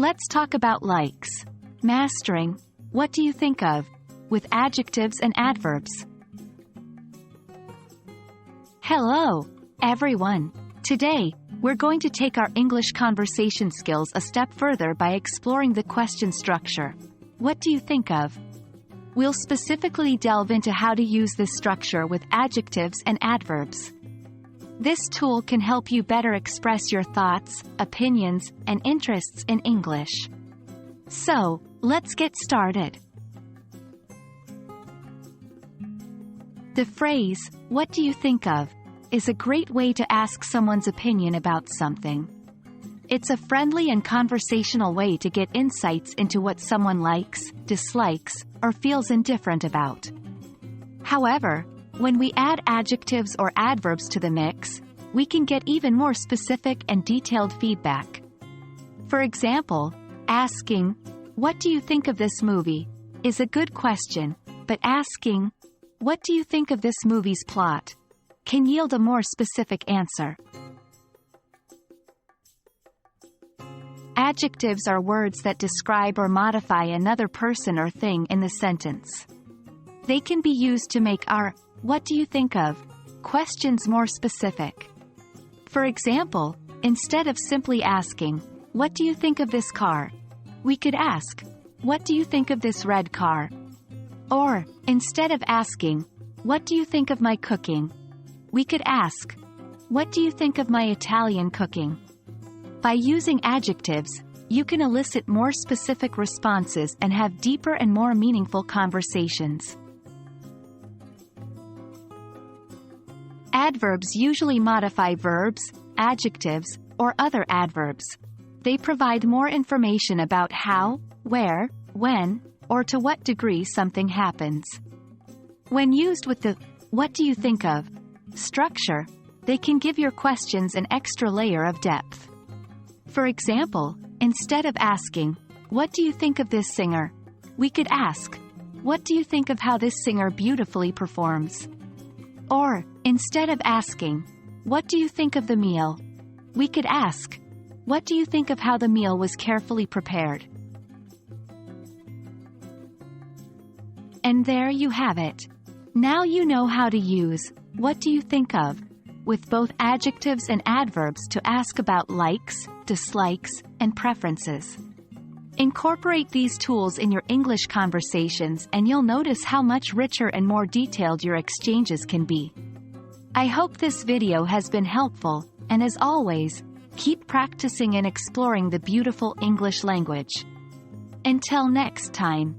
Let's talk about likes. Mastering, what do you think of? With adjectives and adverbs. Hello, everyone. Today, we're going to take our English conversation skills a step further by exploring the question structure. What do you think of? We'll specifically delve into how to use this structure with adjectives and adverbs. This tool can help you better express your thoughts, opinions, and interests in English. So, let's get started. The phrase, "What do you think of?" is a great way to ask someone's opinion about something. It's a friendly and conversational way to get insights into what someone likes, dislikes, or feels indifferent about. However, when we add adjectives or adverbs to the mix, we can get even more specific and detailed feedback. For example, asking, "What do you think of this movie?" is a good question, but asking, "What do you think of this movie's plot?" can yield a more specific answer. Adjectives are words that describe or modify another person or thing in the sentence. They can be used to make our "What do you think of?" questions more specific. For example, instead of simply asking, "What do you think of this car?" we could ask, "What do you think of this red car?" Or, instead of asking, "What do you think of my cooking?" we could ask, "What do you think of my Italian cooking?" By using adjectives, you can elicit more specific responses and have deeper and more meaningful conversations. Adverbs usually modify verbs, adjectives, or other adverbs. They provide more information about how, where, when, or to what degree something happens. When used with the "What do you think of?" structure, they can give your questions an extra layer of depth. For example, instead of asking, "What do you think of this singer?" we could ask, "What do you think of how this singer beautifully performs?" Or, instead of asking, "What do you think of the meal?" we could ask, "What do you think of how the meal was carefully prepared?" And there you have it. Now you know how to use "What do you think of?" with both adjectives and adverbs to ask about likes, dislikes, and preferences. Incorporate these tools in your English conversations and you'll notice how much richer and more detailed your exchanges can be. I hope this video has been helpful, and as always, keep practicing and exploring the beautiful English language. Until next time.